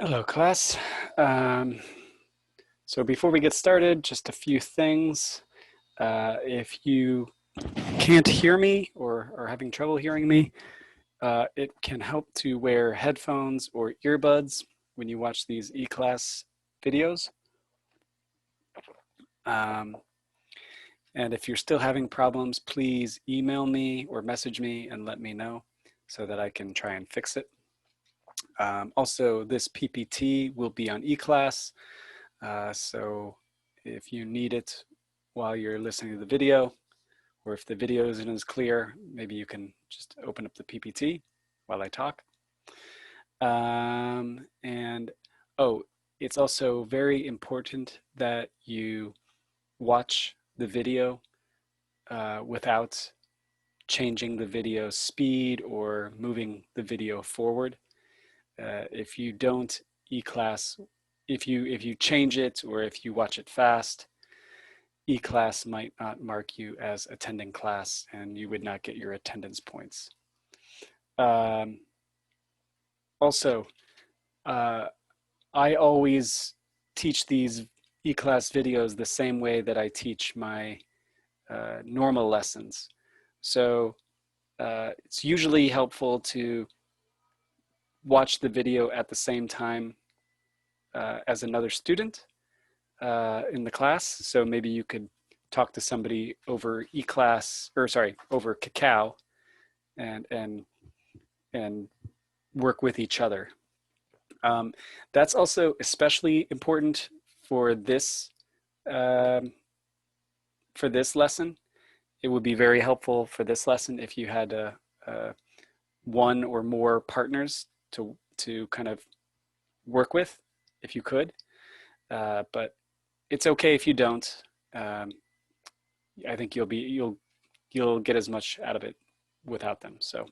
Hello, class. Um, so before we get started, just a few things. If you can't hear me or are having trouble hearing me, it can help to wear headphones or earbuds when you watch these e-class videos. Um, and if you're still having problems, please email me or message me and let me know so that I can try and fix it. Also, this PPT will be on eClass. So if you need it while you're listening to the video, or if the video isn't as clear, maybe you can just open up the PPT while I talk. And oh, it's also very important that you watch the video without changing the video speed or moving the video forward. If you don't e-class, if you change it or if you watch it fast, e-class might not mark you as attending class and you would not get your attendance points. Um, also, uh, I always teach these e-class videos the same way that I teach my normal lessons. So it's usually helpful to watch the video at the same time as another student in the class. So maybe you could talk to somebody over e-class, or sorry, over Kakao, and work with each other. That's also especially important for this um, lesson. It would be very helpful for this lesson if you had one or more partners to kind of work with, if you could. But it's okay if you don't. Um, I think you'll get as much out of it without them. So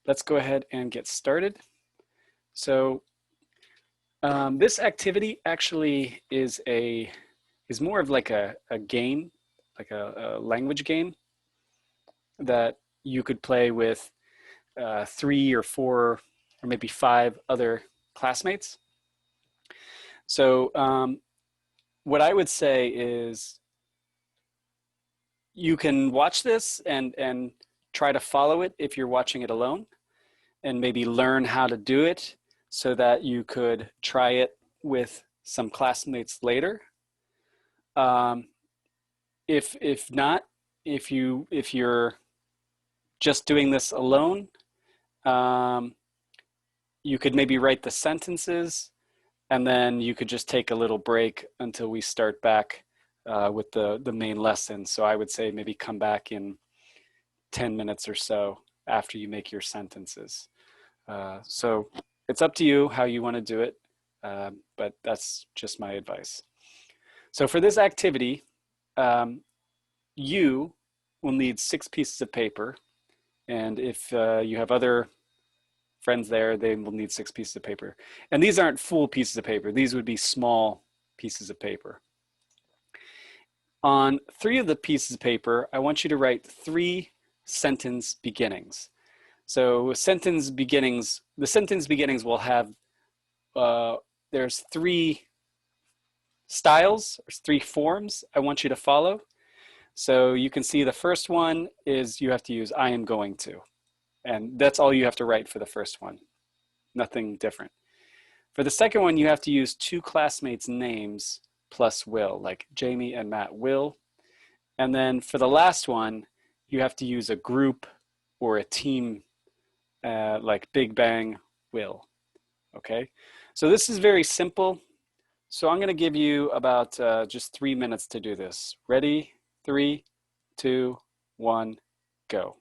let's go ahead and get started. So this activity actually is more of like a game, like a language game that you could play with 3 or 4 or maybe 5 other classmates. So what I would say is you can watch this and try to follow it if you're watching it alone, and maybe learn how to do it so that you could try it with some classmates later. Um, if not, if you're just doing this alone, um, you could maybe write the sentences, and then you could just take a little break until we start back with the main lesson. So I would say maybe come back in 10 minutes or so after you make your sentences. So it's up to you how you want to do it, but that's just my advice. So for this activity, you will need 6 pieces of paper. And if you have other friends there, they will need 6 pieces of paper. And these aren't full pieces of paper. These would be small pieces of paper. On 3 of the pieces of paper, I want you to write 3 sentence beginnings. So the sentence beginnings will have, there's 3 styles, there's 3 forms I want you to follow. So you can see the first one is you have to use I am going to. And that's all you have to write for the first one. Nothing different. For the second one, you have to use 2 classmates' names plus will, like Jamie and Matt will. And then for the last one, you have to use a group or a team, like Big Bang will. Okay, so this is very simple. So I'm going to give you about just 3 minutes to do this. Ready? 3, 2, 1, go.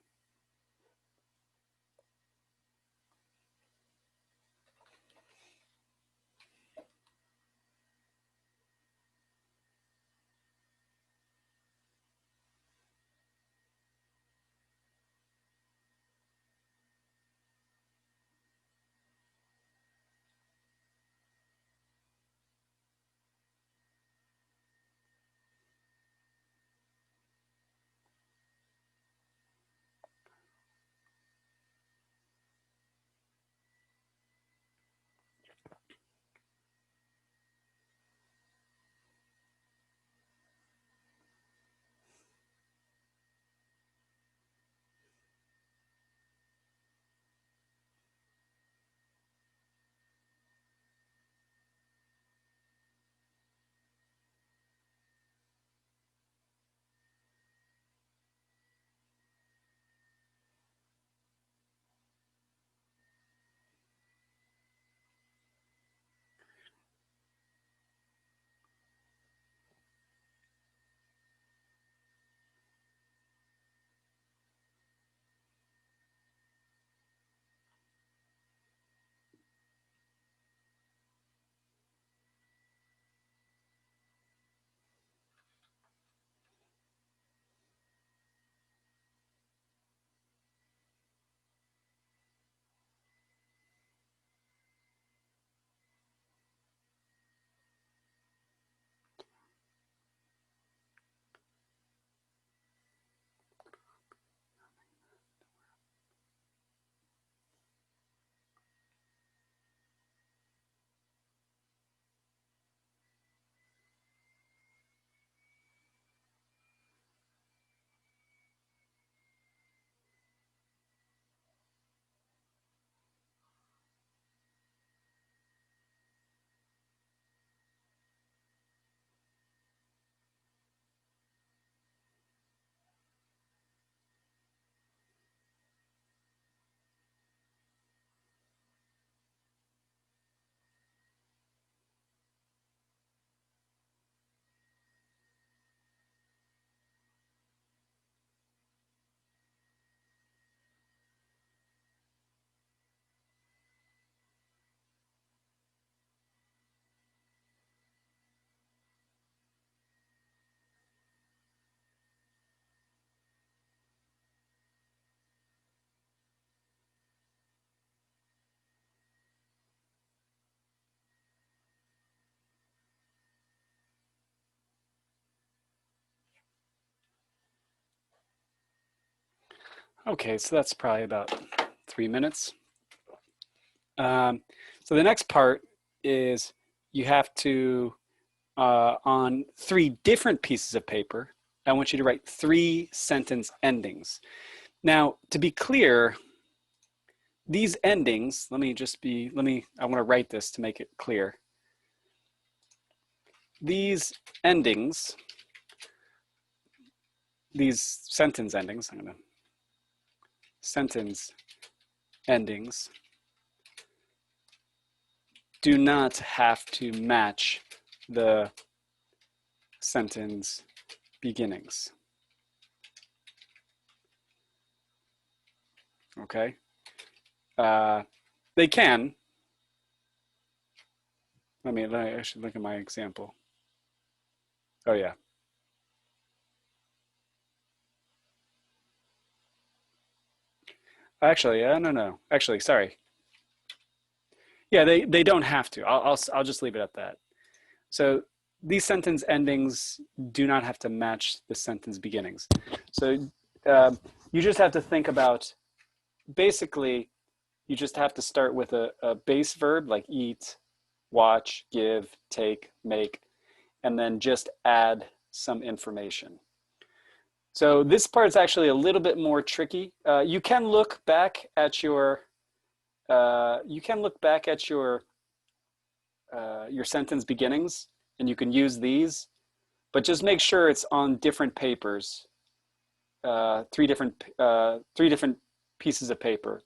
Okay, so that's probably about 3 minutes. Um, so the next part is you have to, on 3 different pieces of paper, I want you to write 3 sentence endings. Now, to be clear, these endings, I want to write this to make it clear. These endings, these sentence endings, I'm going to sentence endings do not have to match the sentence beginnings. Okay? Uh, they can. I should look at my example. Oh, yeah. Actually, no. Actually, sorry. Yeah, they don't have to. I'll just leave it at that. So these sentence endings do not have to match the sentence beginnings. So you just have to think about, basically, you just have to start with a base verb like eat, watch, give, take, make, and then just add some information. So this part is actually a little bit more tricky. You can look back at your your sentence beginnings, and you can use these, but just make sure it's on different papers, 3 different pieces of paper,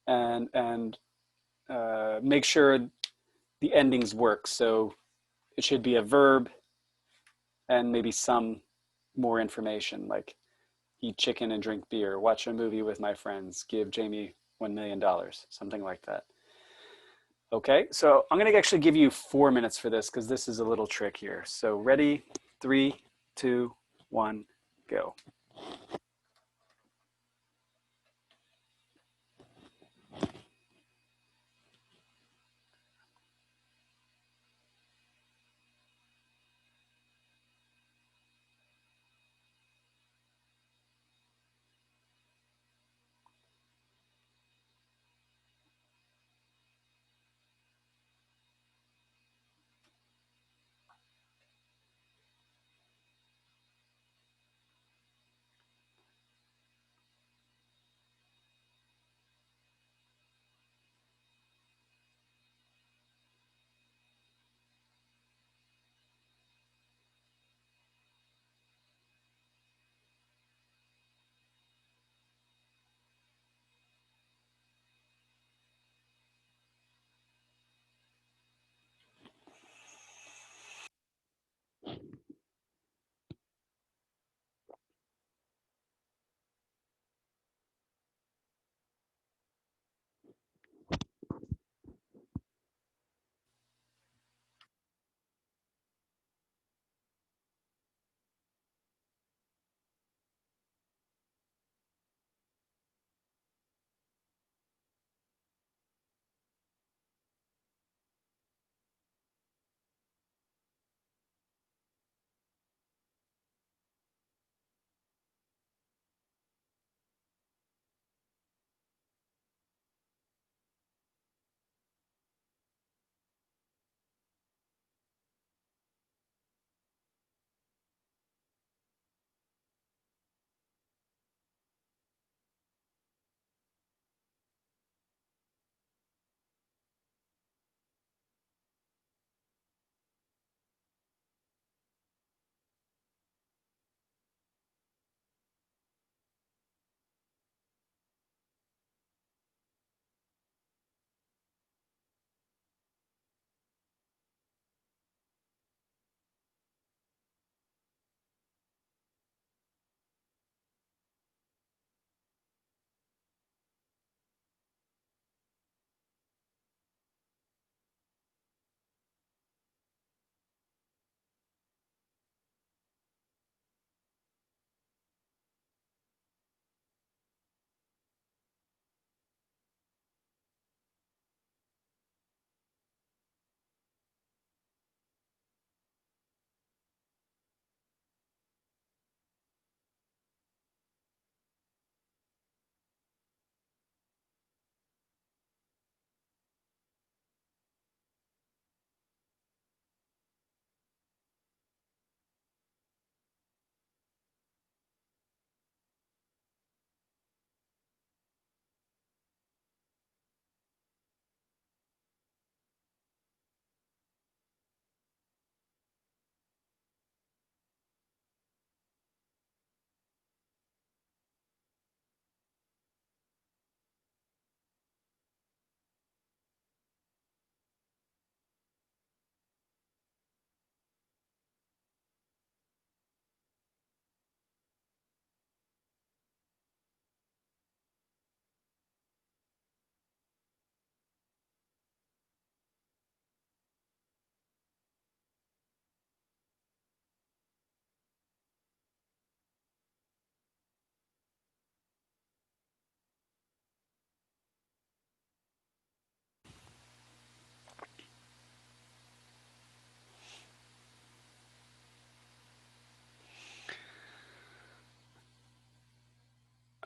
and make sure the endings work. So it should be a verb and maybe some more information like eat chicken and drink beer, watch a movie with my friends, give Jamie $1 million, something like that. Okay, so I'm going to actually give you 4 minutes for this because this is a little trick here. So ready, 3, 2, 1, go.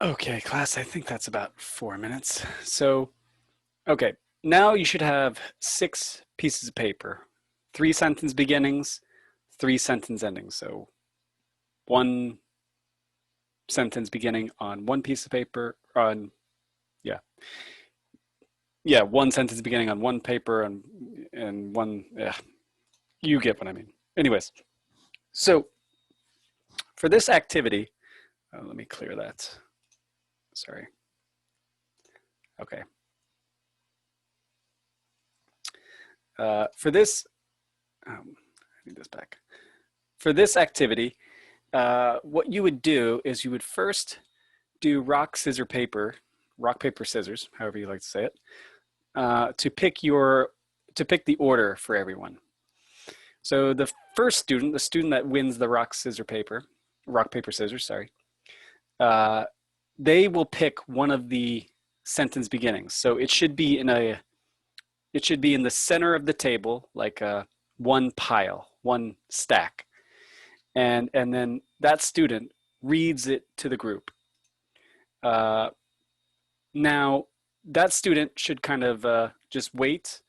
Okay, class, I think that's about 4 minutes. So, okay, now you should have 6 pieces of paper, 3 sentence beginnings, 3 sentence endings. So 1 sentence beginning on one piece of paper on, yeah, yeah, 1 sentence beginning on one paper and one, yeah, you get what I mean. Anyways, so for this activity, let me clear that. Sorry. Okay. For this, I need this back. For this activity, what you would do is you would first do rock, paper, scissors, however you like to say it, to pick the order for everyone. So the first student, the student that wins the rock, paper, scissors, sorry, they will pick one of the sentence beginnings. So it should be in the center of the table, like one pile, one stack. And then that student reads it to the group. Now, that student should kind of just wait.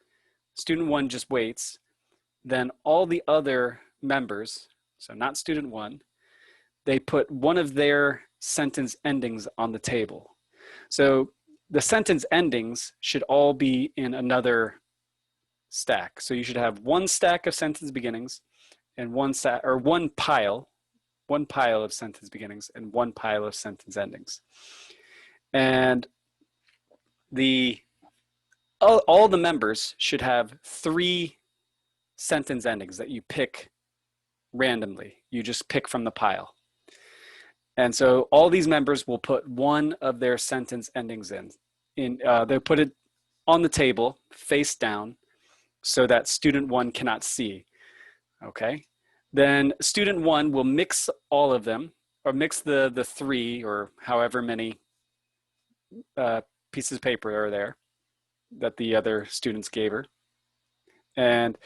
Student one just waits. Then all the other members, so not student one, they put one of their sentence endings on the table. So the sentence endings should all be in another stack. So you should have one stack of sentence beginnings and one pile of sentence beginnings and one pile of sentence endings. And all the members should have 3 sentence endings that you pick randomly. You just pick from the pile. And so all these members will put one of their sentence endings they'll put it on the table face down so that student one cannot see. Okay. Then student one will mix all of them, or mix the 3 or however many pieces of paper are there that the other students gave her. And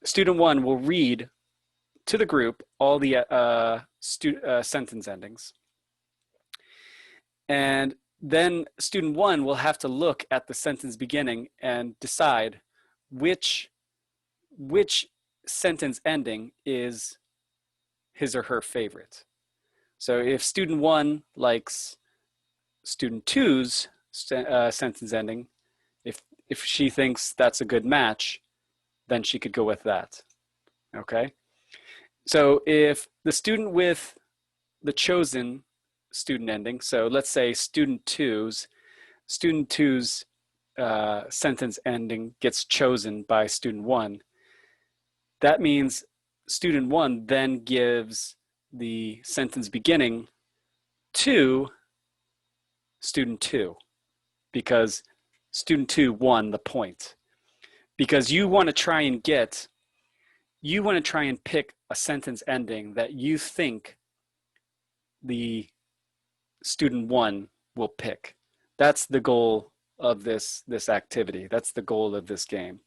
student one will read to the group all the sentence endings. And then student one will have to look at the sentence beginning and decide which sentence ending is his or her favorite. So if student one likes student two's sentence ending, if she thinks that's a good match, then she could go with that. Okay. So if the student with the chosen student ending, so let's say student two's sentence ending gets chosen by student one, that means student one then gives the sentence beginning to student two, because student two won the point. Because you want to try and pick a sentence ending that you think the student one will pick. That's the goal of this activity. That's the goal of this game.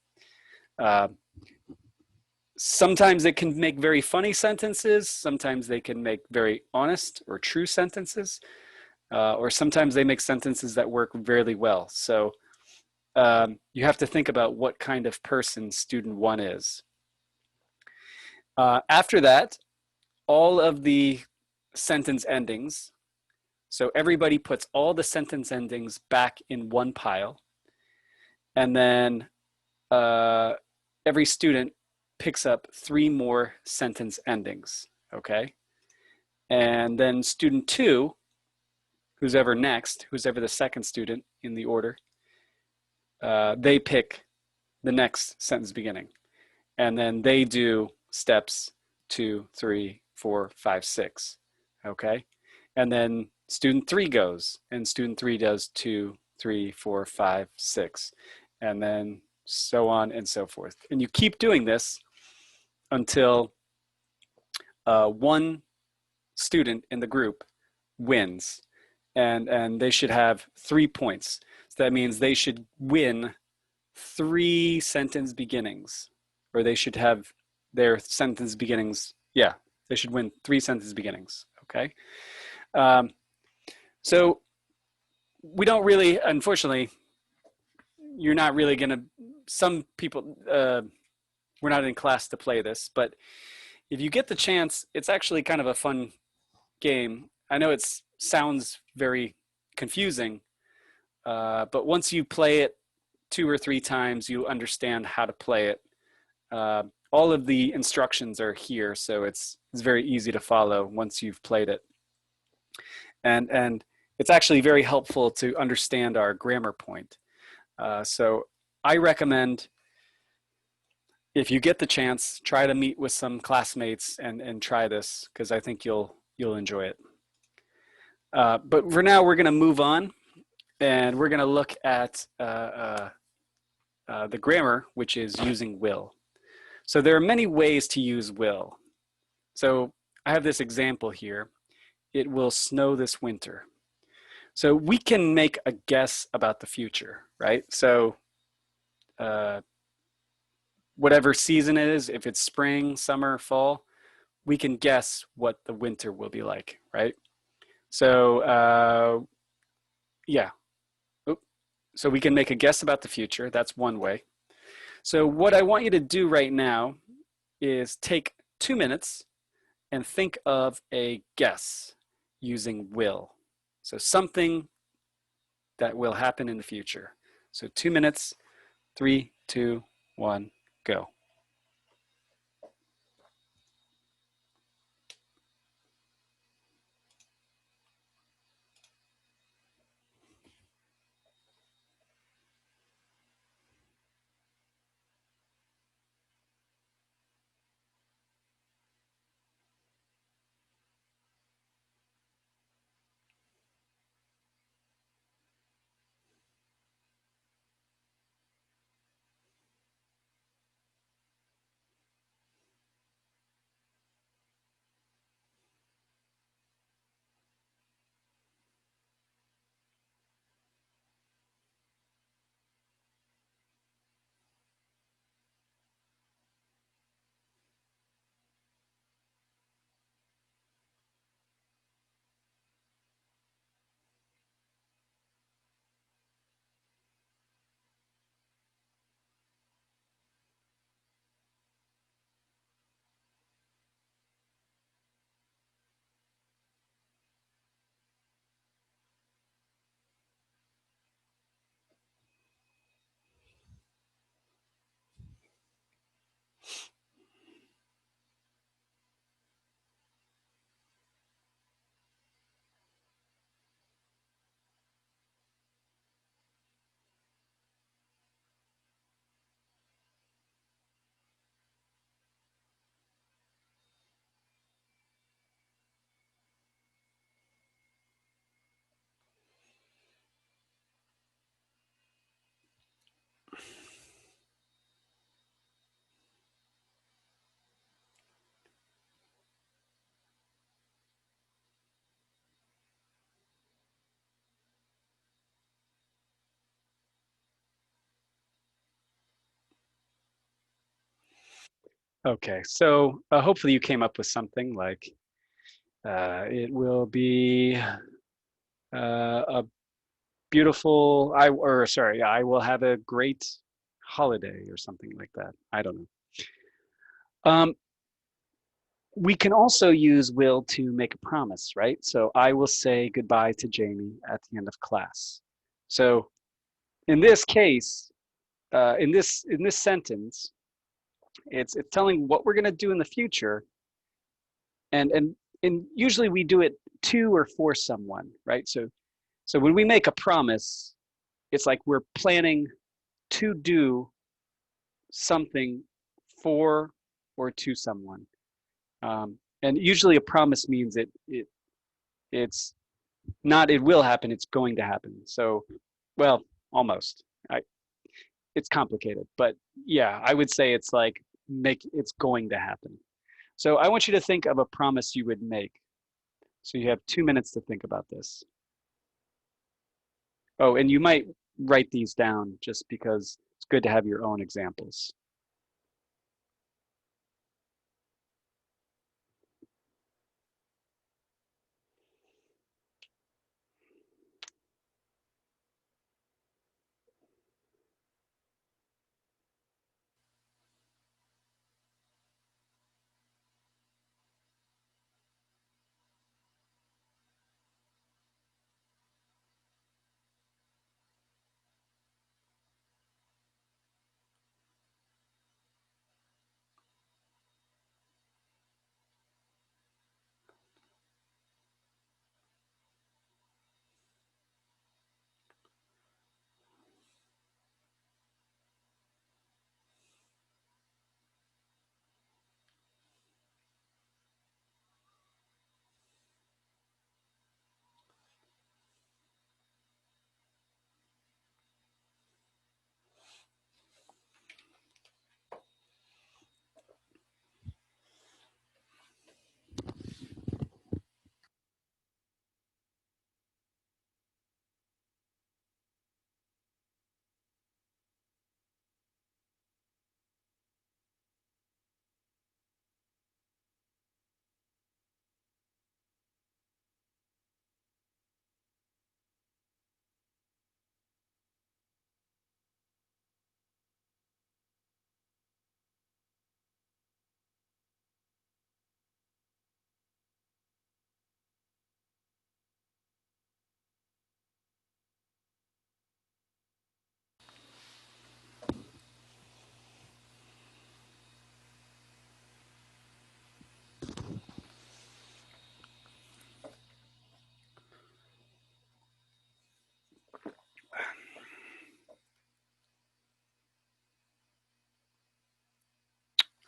Sometimes it can make very funny sentences. Sometimes they can make very honest or true sentences. Or sometimes they make sentences that work really well. So you have to think about what kind of person student one is. After that, all of the sentence endings, so everybody puts all the sentence endings back in one pile, and then every student picks up 3 more sentence endings, okay? And then student two, who's ever the second student in the order, they pick the next sentence beginning. And then they do steps 2, 3, 4, 5, 6, okay? And then student 3 goes, and student 3 does 2, 3, 4, 5, 6, and then so on and so forth. And you keep doing this until one student in the group wins, and they should have 3 points. So that means they should win 3 sentence beginnings, or they should have their sentence beginnings. They should win 3 sentence beginnings. Okay. So we don't really, unfortunately, you're not really going to, some people, we're not in class to play this, but if you get the chance, it's actually kind of a fun game. I know it sounds very confusing, but once you play it 2 or 3 times, you understand how to play it. All of the instructions are here, so it's very easy to follow once you've played it. And it's actually very helpful to understand our grammar point. So I recommend, if you get the chance, try to meet with some classmates and try this, because I think you'll enjoy it. But for now, we're going to move on, and we're going to look at the grammar, which is using will. So there are many ways to use will. So I have this example here. It will snow this winter. So we can make a guess about the future, right? So uh, whatever season it is, if it's spring, summer, fall, we can guess what the winter will be like, right? So yeah, so we can make a guess about the future. That's one way. So what I want you to do right now is take 2 minutes and think of a guess using will. So something that will happen in the future. So 2 minutes, 3, 2, 1, go. Okay, so hopefully you came up with something like it will be a beautiful, or sorry, I will have a great holiday or something like that. I don't know. Um, we can also use will to make a promise, right? So I will say goodbye to Jamie at the end of class. So in this case, in this sentence, it's telling what we're going to do in the future, and usually we do it to or for someone, right? So when we make a promise, it's like we're planning to do something for or to someone. And usually a promise means it's not it will happen, it's going to happen. So, well, almost. I, it's complicated, but yeah, I would say it's like make it's going to happen. So I want you to think of a promise you would make. So you have 2 minutes to think about this. Oh, and you might write these down just because it's good to have your own examples.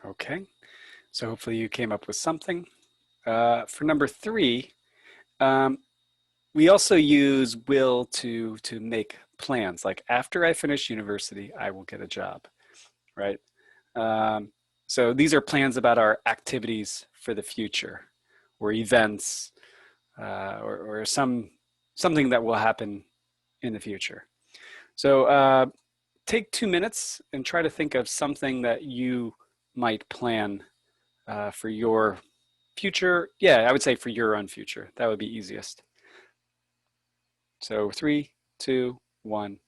Okay, so hopefully you came up with something. For number three, um, we also use will to make plans. Like after I finish university, I will get a job, right? Um, so these are plans about our activities for the future, or events, or something that will happen in the future. So take 2 minutes and try to think of something that you might plan for your future. Yeah, I would say for your own future. That would be easiest. So three, two, one.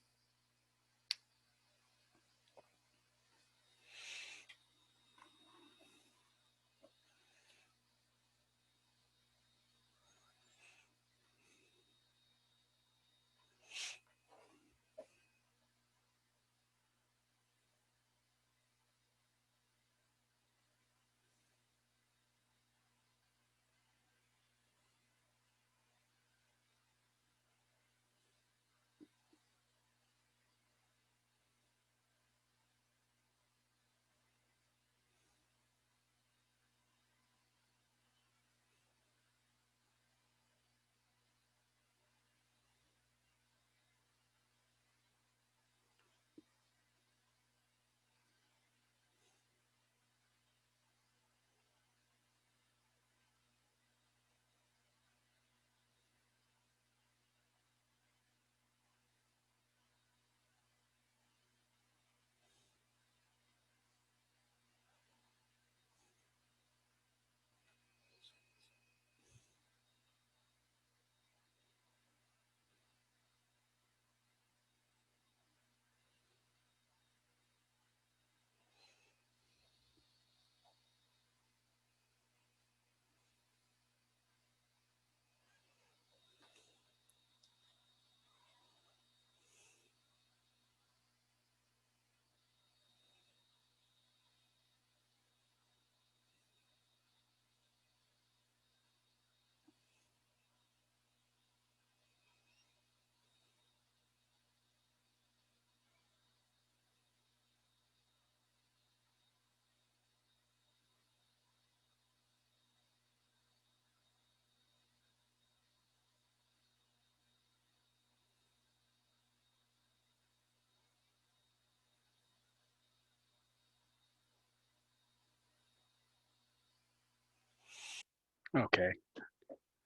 Okay,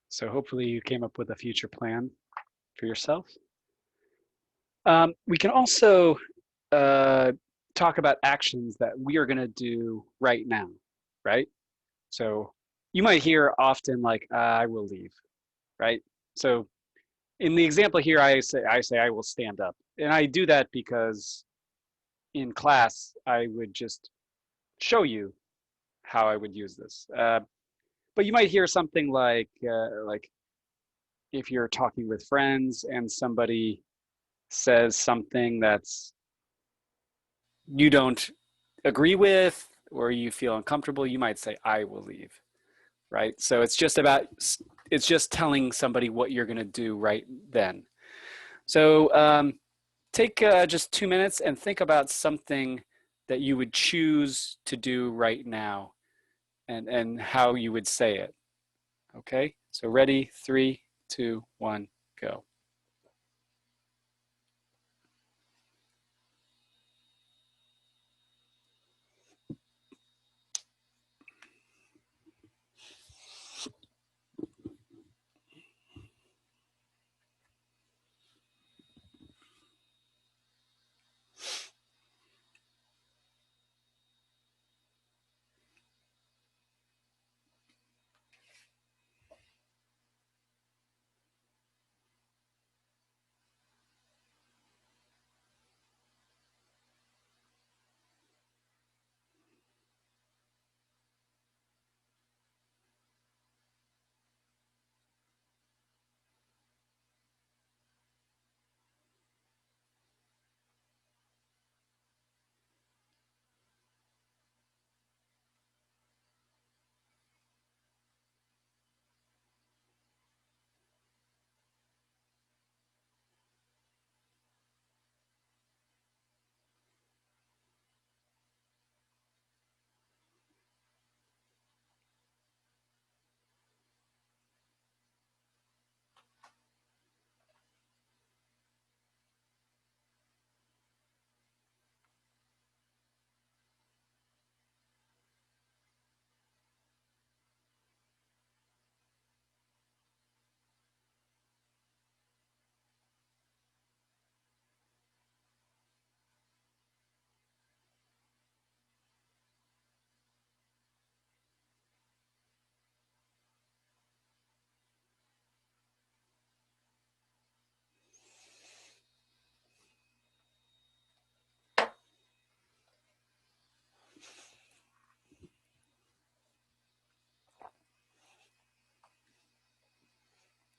so hopefully you came up with a future plan for yourself. We can also uh, talk about actions that we are going to do right now, right? So you might hear often like, I will leave, right? So in the example here, I say I will stand up, and I do that because in class I would just show you how I would use this. But you might hear something like if you're talking with friends and somebody says something that's you don't agree with or you feel uncomfortable, you might say, I will leave, right? So it's just telling somebody what you're going to do right then. So take just 2 minutes and think about something that you would choose to do right now and how you would say it. Okay, so ready, three, two, one, go.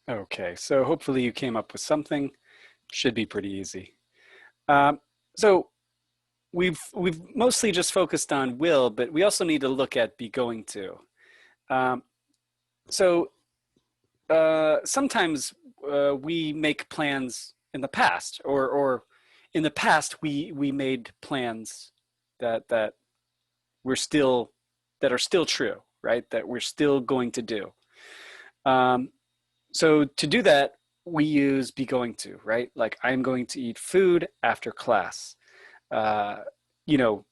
Okay, so hopefully you came up with something. Should be pretty easy. Um, so we've mostly just focused on will, but we also need to look at be going to. Um, so sometimes we make plans in the past, or in the past we made plans that we're still that are still true, right? That we're still going to do. Um, so to do that, we use be going to, right? Like I'm going to eat food after class. Uh, you know,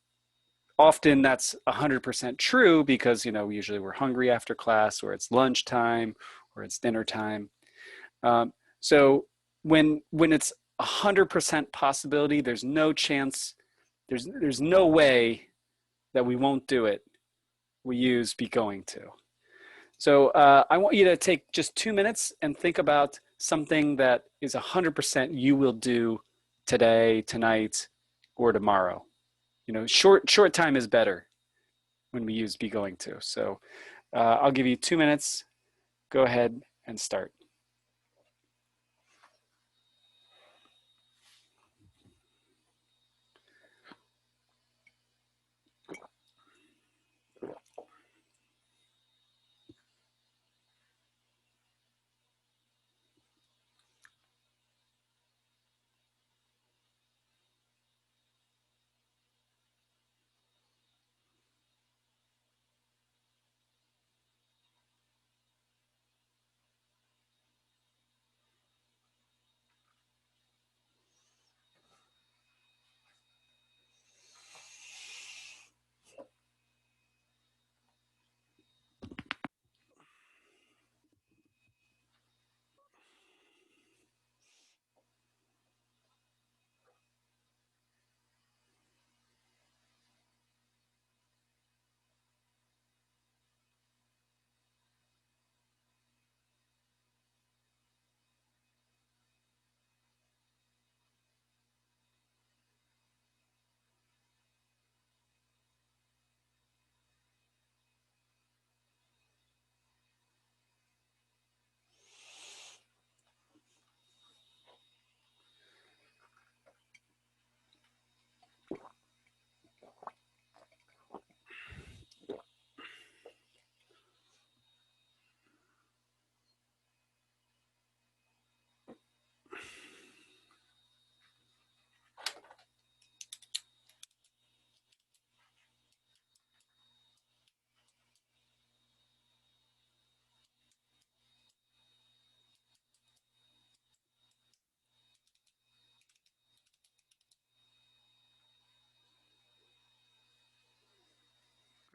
often that's 100% true because usually we're hungry after class, or it's lunchtime, or it's dinner time. Um, so when it's 100% possibility, there's no chance, there's no way that we won't do it. We use be going to. So I want you to take just 2 minutes and think about something that is 100% you will do today, tonight, or tomorrow. Short time is better when we use be going to. So I'll give you 2 minutes. Go ahead and start.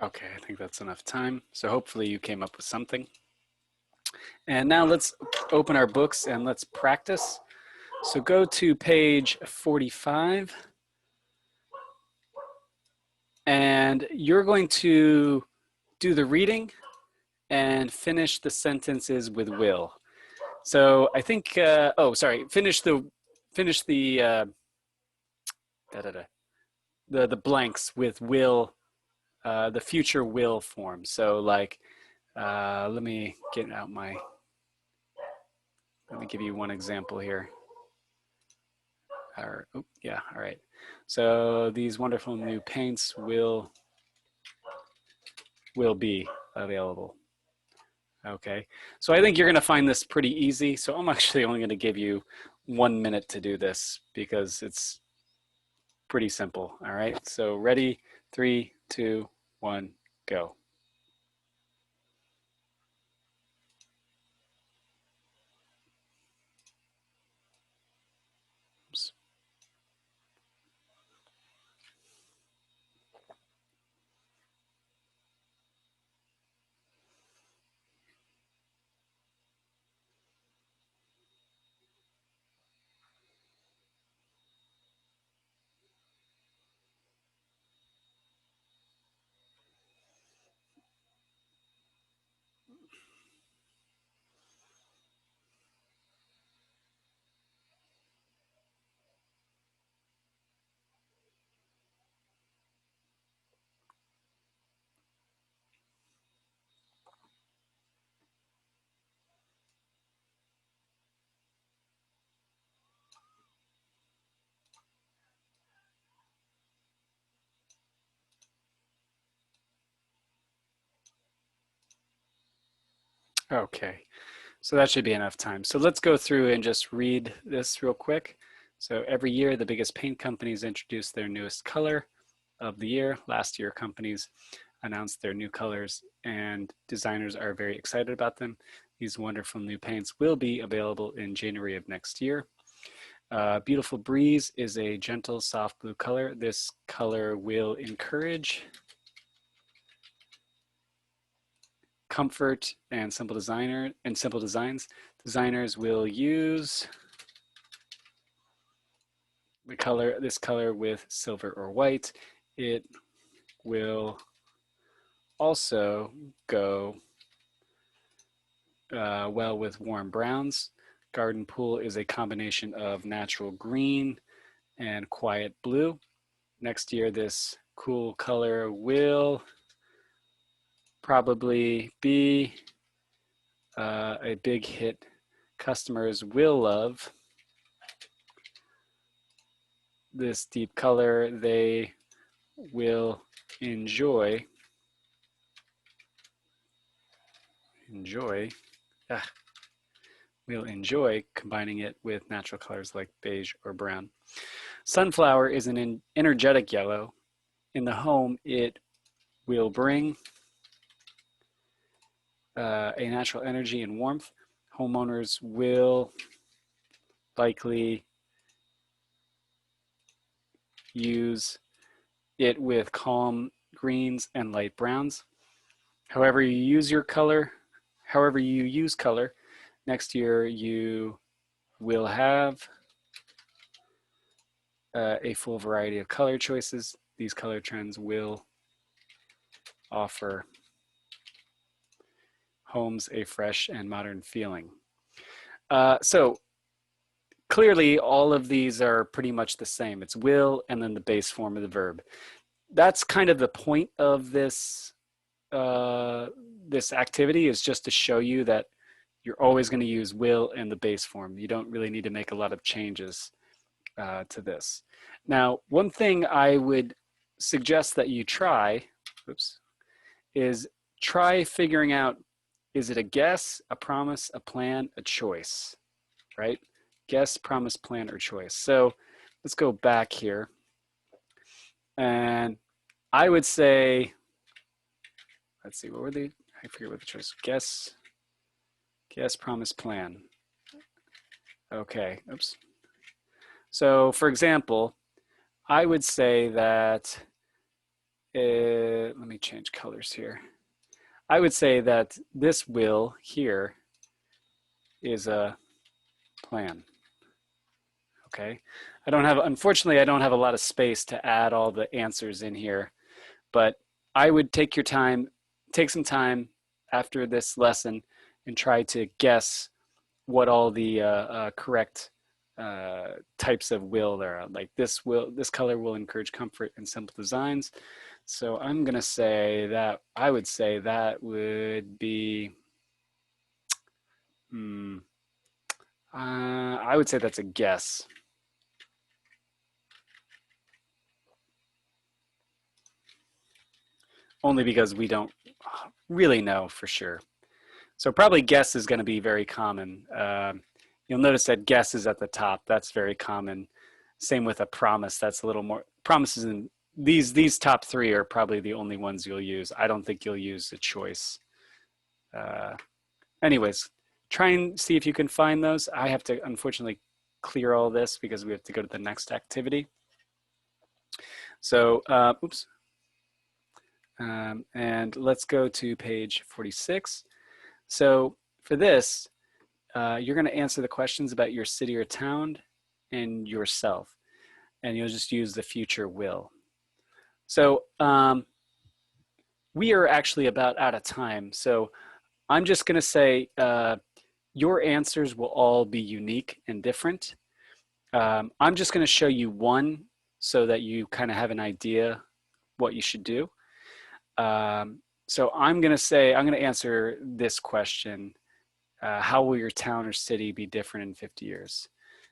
Okay, I think that's enough time. So hopefully you came up with something. And now let's open our books and let's practice. So go to page 45, and you're going to do the reading and finish the sentences with will. So I think, oh, sorry, finish da, da, da, the blanks with will, the future will form. So like, let me get out let me give you one example here. Oh, yeah, all right. So these wonderful new paints will be available. Okay, so I think you're going to find this pretty easy. So I'm actually only going to give you 1 minute to do this because it's pretty simple. All right, so ready, 3, 2, 1, go. Oops. Okay, so that should be enough time. So let's go through and just read this real quick. So every year, the biggest paint companies introduce their newest color of the year. Last year, companies announced their new colors, and designers are very excited about them. These wonderful new paints will be available in January of next year. Beautiful Breeze is a gentle, soft blue color. This color will encourage comfort and simple designs. Designers will use this color with silver or white. It will also go well with warm browns. Garden Pool is a combination of natural green and quiet blue. Next year, this cool color will probably be a big hit. Customers will love this deep color. They will enjoy ah, will enjoy combining it with natural colors like beige or brown. Sunflower is an energetic yellow. In the home, it will bring a natural energy and warmth. Homeowners will likely use it with calm greens and light browns. However you use color, next year you will have a full variety of color choices. These color trends will offer homes a fresh and modern feeling. So clearly all of these are pretty much the same. It's will and then the base form of the verb. That's kind of the point of this this activity, is just to show you that you're always going to use will in the base form. You don't really need to make a lot of changes to this. Now, one thing I would suggest that you try, is try figuring out, is it a guess, a promise, a plan, a choice, right? Guess, promise, plan, or choice. So let's go back here. And I would say, let's see, what were they? I forget what the choice. Guess, promise, plan. Okay, oops. So for example, I would say that, let me change colors here. I would say that this will here is a plan. Okay, unfortunately, I don't have a lot of space to add all the answers in here, but I would take some time after this lesson and try to guess what all the correct types of will there are. Like this color will encourage comfort and simple designs. So I'm gonna say that, I would say that would be, I would say that's a guess. Only because we don't really know for sure. So probably guess is going to be very common. You'll notice that guess is at the top. That's very common. Same with a promise. That's a little more. Promises in these top three are probably the only ones you'll use. I don't think you'll use a choice. Anyways, try and see if you can find those. I have to unfortunately clear all this because we have to go to the next activity. So, oops. And let's go to page 46. So for this, you're going to answer the questions about your city or town and yourself, and you'll just use the future will. So we are actually about out of time. So I'm just going to say your answers will all be unique and different. I'm just going to show you one so that you kind of have an idea what you should do. So I'm going to answer this question. How will your town or city be different in 50 years?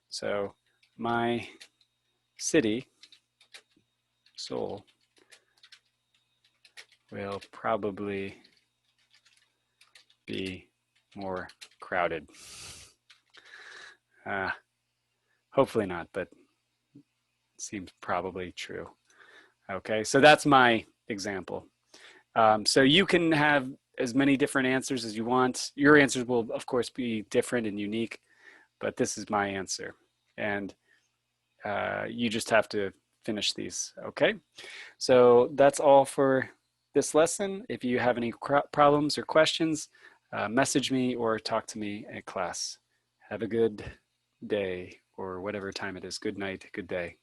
So my city, Seoul, will probably be more crowded. Hopefully not, but it seems probably true. Okay, so that's my example. So you can have as many different answers as you want. Your answers will, of course, be different and unique, but this is my answer. And you just have to finish these, okay? So that's all for this lesson. If you have any problems or questions, message me or talk to me at class. Have a good day or whatever time it is. Good night, good day.